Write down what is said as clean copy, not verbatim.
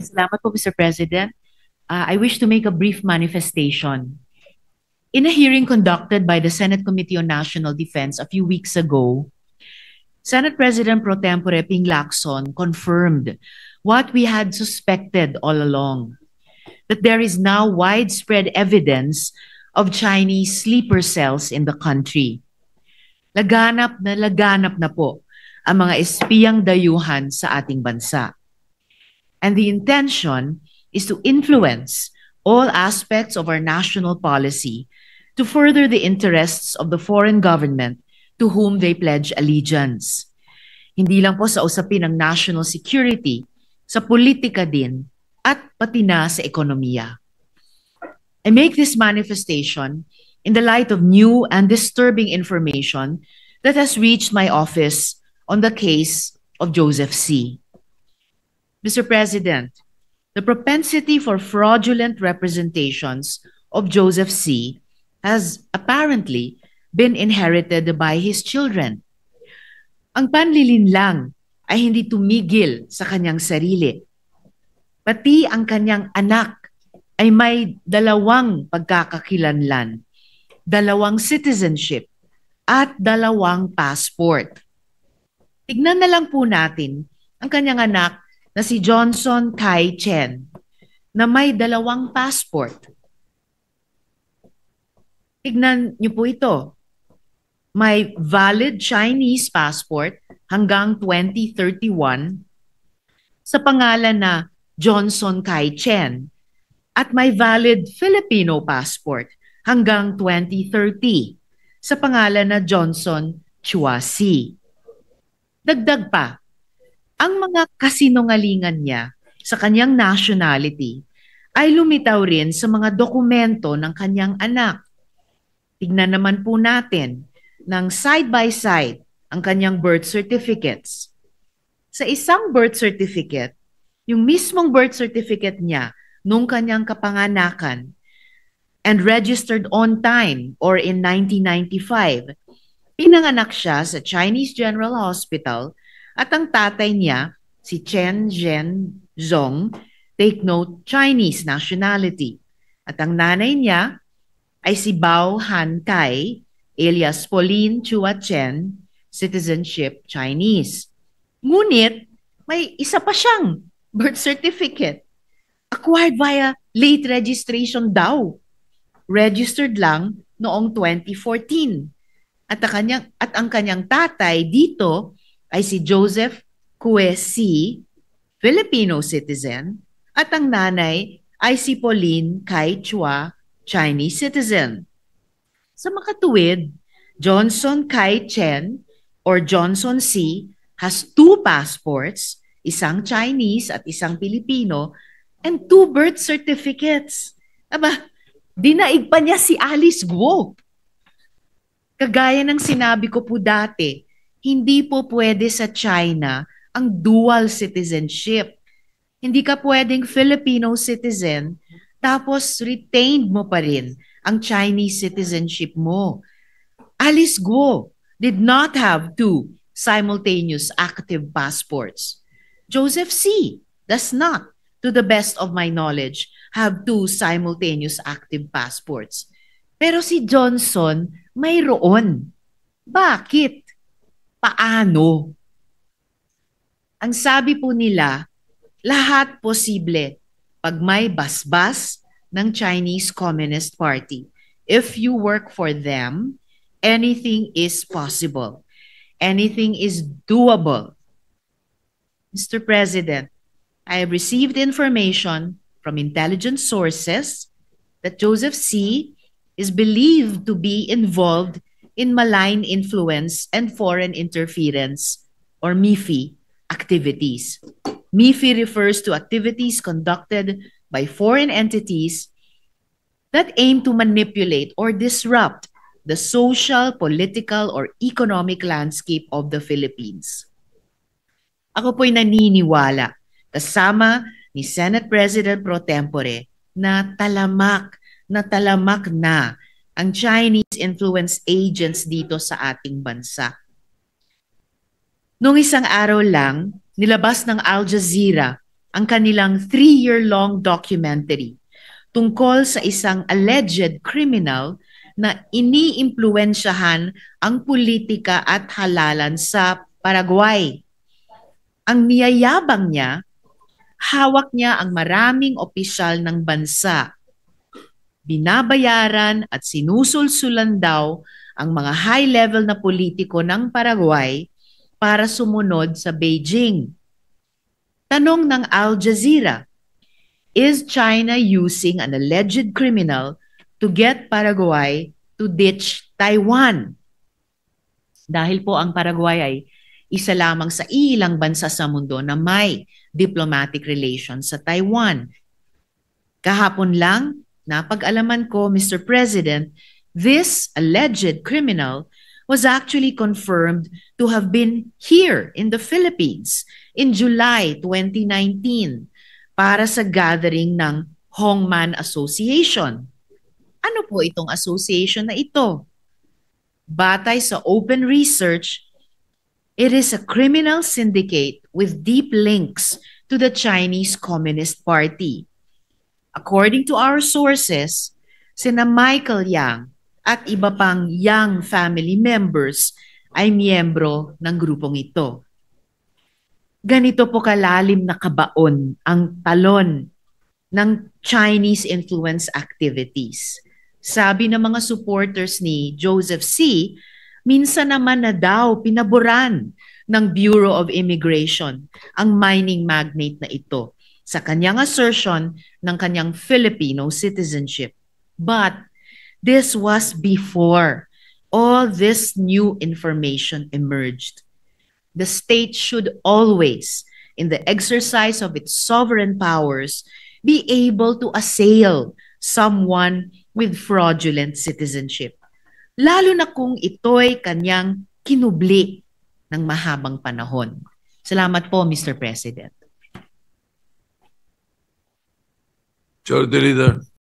Salamat po, Mr. President. I wish to make a brief manifestation. In a hearing conducted by the Senate Committee on National Defense a few weeks ago, Senate President Pro Tempore Ping Lacson confirmed what we had suspected all along, that there is now widespread evidence of Chinese sleeper cells in the country. Laganap na po ang mga espiyang dayuhan sa ating bansa. And the intention is to influence all aspects of our national policy to further the interests of the foreign government to whom they pledge allegiance. Hindi lang po sa usapin ng national security, sa politika din, at pati na sa ekonomiya. I make this manifestation in the light of new and disturbing information that has reached my office on the case of Joseph C. Mr. President, the propensity for fraudulent representations of Joseph C. has apparently been inherited by his children. Ang panlilinlang ay hindi tumigil sa kanyang sarili. Pati ang kanyang anak ay may dalawang pagkakakilanlan, dalawang citizenship, at dalawang passport. Tignan na lang po natin ang kanyang anak na si Johnson Kai Chen na may dalawang passport. Tignan niyo po ito. May valid Chinese passport hanggang 2031 sa pangalan na Johnson Kai Chen at may valid Filipino passport hanggang 2030 sa pangalan na Johnson Chua Si. Dagdag pa, ang mga kasinungalingan niya sa kanyang nationality ay lumitaw rin sa mga dokumento ng kanyang anak. Tignan naman po natin ng side-by-side ang kanyang birth certificates. Sa isang birth certificate, yung mismong birth certificate niya nung kanyang kapanganakan and registered on time or in 1995, pinanganak siya sa Chinese General Hospital at ang tatay niya, si Chen Zhenzong, take note, Chinese nationality. At ang nanay niya ay si Bao Han Kai, alias Pauline Chua Chen, citizenship Chinese. Ngunit, may isa pa siyang birth certificate. Acquired via late registration daw. Registered lang noong 2014. At ang kanyang tatay dito ay si Joseph Kue Si, Filipino citizen, at ang nanay ay si Pauline Kai Chua, Chinese citizen. Sa makatuwid, Johnson Kai Chen or Johnson C has two passports, isang Chinese at isang Filipino, and two birth certificates. Aba, dinaig pa niya si Alice Guo. Kagaya ng sinabi ko po dati, hindi po pwede sa China ang dual citizenship. Hindi ka pwedeng Filipino citizen tapos retained mo pa rin ang Chinese citizenship mo. Alice Guo did not have two simultaneous active passports. Joseph C. does not, to the best of my knowledge, have two simultaneous active passports. Pero si Johnson mayroon. Bakit? Paano? Ang sabi po nila, lahat posible pag may basbas ng Chinese Communist Party. If you work for them, anything is possible. Anything is doable. Mr. President, I have received information from intelligence sources that Joseph C. is believed to be involved in malign influence and foreign interference or MIFI activities. MIFI refers to activities conducted by foreign entities that aim to manipulate or disrupt the social, political, or economic landscape of the Philippines. Ako po'y naniniwala kasama ni Senate President Pro Tempore na talamak na ang Chinese influence agents dito sa ating bansa. Noong isang araw lang, nilabas ng Al Jazeera ang kanilang 3-year-long documentary tungkol sa isang alleged criminal na iniimpluwensyahan ang politika at halalan sa Paraguay. Ang niyayabang niya, hawak niya ang maraming opisyal ng bansa. Binabayaran at sinusulsulan daw ang mga high-level na politiko ng Paraguay para sumunod sa Beijing. Tanong ng Al Jazeera, is China using an alleged criminal to get Paraguay to ditch Taiwan? Dahil po ang Paraguay ay isa lamang sa ilang bansa sa mundo na may diplomatic relations sa Taiwan. Kahapon lang, napag-alaman ko, Mr. President, this alleged criminal was actually confirmed to have been here in the Philippines in July 2019 para sa gathering ng Hongman Association. Ano po itong association na ito? Batay sa open research, it is a criminal syndicate with deep links to the Chinese Communist Party. According to our sources, sina Michael Yang at iba pang Yang family members ay miyembro ng grupong ito. Ganito po kalalim na kabaon ang talon ng Chinese influence activities. Sabi ng mga supporters ni Joseph C., minsan naman na daw pinaboran ng Bureau of Immigration ang mining magnate na ito sa kanyang assertion ng kanyang Filipino citizenship. But this was before all this new information emerged. The state should always, in the exercise of its sovereign powers, be able to assail someone with fraudulent citizenship, lalo na kung ito'y kanyang kinubli ng mahabang panahon. Salamat po, Mr. President. Majority Leader.